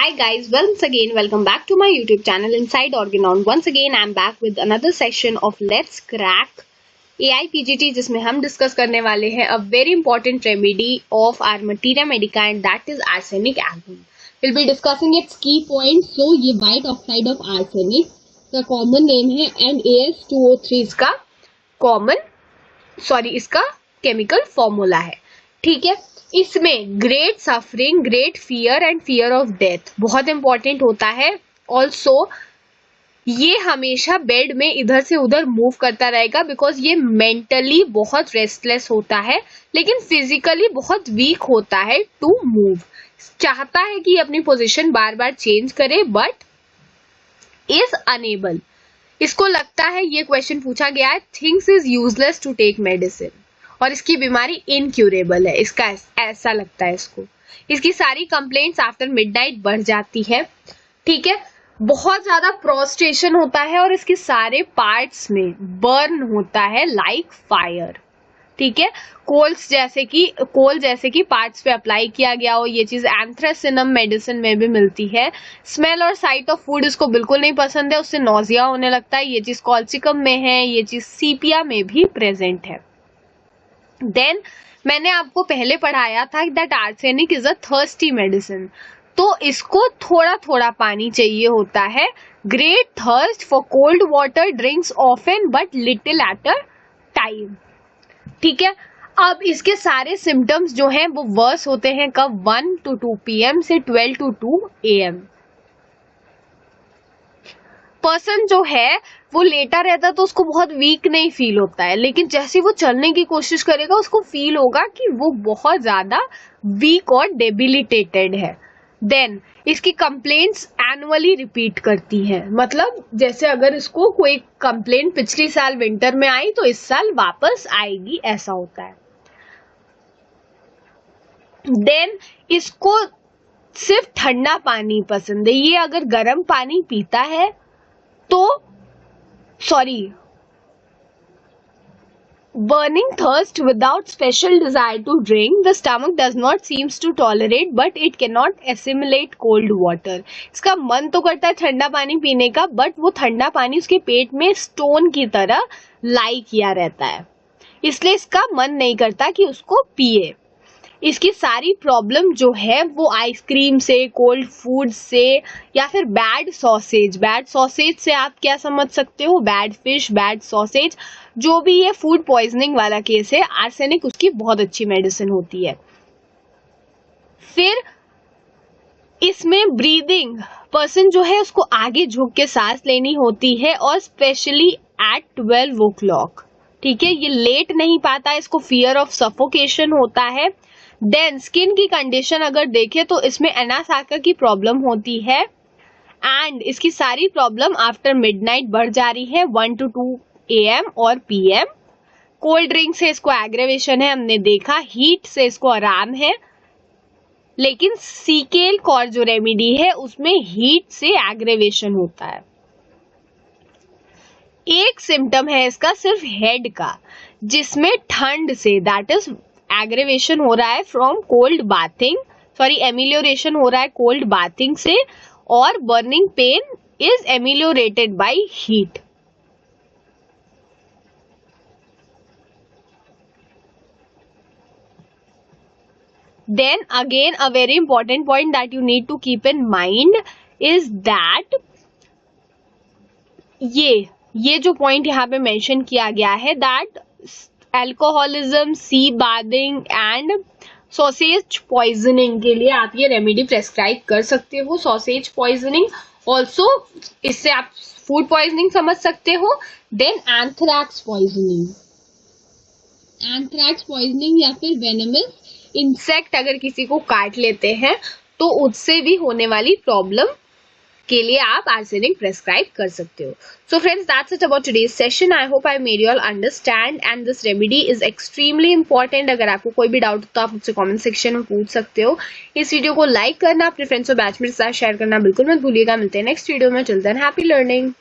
Hi guys, once again welcome back to my YouTube channel Inside Organon. Once again I am back with another session of Let's Crack AIPGT जिसमें हम discuss करने वाले हैं a very important remedy of our Materiamedica and that is arsenic alum. We'll be discussing its key points. So ये white oxide of arsenic का common name है and AS2O3 इसका इसका केमिकल फॉर्मूला है. ठीक है, इसमें great suffering, great fear and fear of death बहुत इंपॉर्टेंट होता है. ऑल्सो ये हमेशा बेड में इधर से उधर मूव करता रहेगा बिकॉज ये मेंटली बहुत रेस्टलेस होता है लेकिन फिजिकली बहुत वीक होता है टू मूव. चाहता है कि अपनी पोजीशन बार बार चेंज करे बट इज अनेबल. इसको लगता है, ये क्वेश्चन पूछा गया है, things is useless to take medicine और इसकी बीमारी इनक्यूरेबल है. इसका ऐसा लगता है इसको. इसकी सारी कंप्लेंट्स आफ्टर मिडनाइट बढ़ जाती है. ठीक है, बहुत ज्यादा प्रोस्ट्रेशन होता है और इसके सारे पार्ट्स में बर्न होता है लाइक फायर. ठीक है, कोल जैसे कि पार्ट्स पे अप्लाई किया गया हो. ये चीज एंथ्रासिनम मेडिसिन में भी मिलती है. स्मेल और साइट ऑफ फूड इसको बिल्कुल नहीं पसंद है, उससे नोजिया होने लगता है. ये चीज कॉल्सिकम में है, ये चीज सीपिया में भी प्रेजेंट है. देन मैंने आपको पहले पढ़ाया था that arsenic is a thirsty medicine. तो इसको थोड़ा थोड़ा पानी चाहिए होता है. Great thirst for cold water, drinks often but little at a time. ठीक है, अब इसके सारे सिम्टम्स जो हैं वो वर्स होते हैं कब? 1 to 2 PM से 12 to 2 AM. पर्सन जो है वो लेटा रहता है तो उसको बहुत वीक नहीं फील होता है, लेकिन जैसे वो चलने की कोशिश करेगा उसको फील होगा कि वो बहुत ज्यादा वीक और डेबिलिटेटेड है. देन इसकी कंप्लेंट्स एनुअली रिपीट करती हैं. मतलब जैसे अगर इसको कोई कंप्लेंट पिछली साल विंटर में आई तो इस साल वापस आएगी, ऐसा होता है. देन इसको सिर्फ ठंडा पानी पसंद है. ये अगर गर्म पानी पीता है तो burning thirst without special desire to drink, the stomach does not seems to tolerate but it cannot assimilate cold water. इसका मन तो करता है ठंडा पानी पीने का बट वो ठंडा पानी उसके पेट में स्टोन की तरह लाई किया रहता है, इसलिए इसका मन नहीं करता कि उसको पिए. इसकी सारी प्रॉब्लम जो है वो आइसक्रीम से, कोल्ड फूड से या फिर बैड सॉसेज से आप क्या समझ सकते हो? बैड फिश, बैड सॉसेज, जो भी ये फूड पॉइजनिंग वाला केस है, आर्सेनिक उसकी बहुत अच्छी मेडिसिन होती है. फिर इसमें ब्रीदिंग, पर्सन जो है उसको आगे झुक के सांस लेनी होती है और स्पेशली एट 12 o'clock. ठीक है, ये लेट नहीं पाता, इसको फियर ऑफ सफोकेशन होता है. देन स्किन की कंडीशन अगर देखें तो इसमें एनासाका की प्रॉब्लम होती है एंड इसकी सारी प्रॉब्लम आफ्टर मिडनाइट बढ़ जा रही है 1 to 2 AM और PM. कोल्ड ड्रिंक से इसको एग्रेवेशन है, हमने देखा. हीट से इसको आराम है, लेकिन सीकेल कॉर जो रेमेडी है उसमें हीट से एग्रेवेशन होता है. एक सिम्टम है इसका सिर्फ हेड का, जिसमें ठंड से, दैट इज एग्रेवेशन हो रहा है फ्रॉम कोल्ड बाथिंग, एमिलियोरेशन हो रहा है कोल्ड बाथिंग से, और burning pain is ameliorated by heat. Then again a very important point that you need to keep in mind is that ये जो पॉइंट यहाँ पे मेंशन किया गया है that alcoholism, sea bathing and sausage poisoning के लिए आप ये रेमेडी प्रेस्क्राइब कर सकते हो. सॉसेज पॉइजनिंग ऑल्सो, इससे आप फूड पॉइजनिंग समझ सकते हो. देन एंथ्रैक्स पॉइजनिंग या फिर वेनेमस इंसेक्ट अगर किसी को काट लेते हैं तो उससे भी होने वाली प्रॉब्लम के लिए आप आर्सेनिक प्रेस्क्राइब कर सकते हो. So friends, that's it about today's session. I hope I made you all understand and this remedy is extremely important. अगर आपको कोई भी डाउट हो तो आप मुझसे कमेंट सेक्शन में पूछ सकते हो. इस वीडियो को लाइक करना, अपने फ्रेंड्स और बैचमेट्स के साथ शेयर करना बिल्कुल मत भूलिएगा. मिलते हैं नेक्स्ट वीडियो में. Till than happy learning.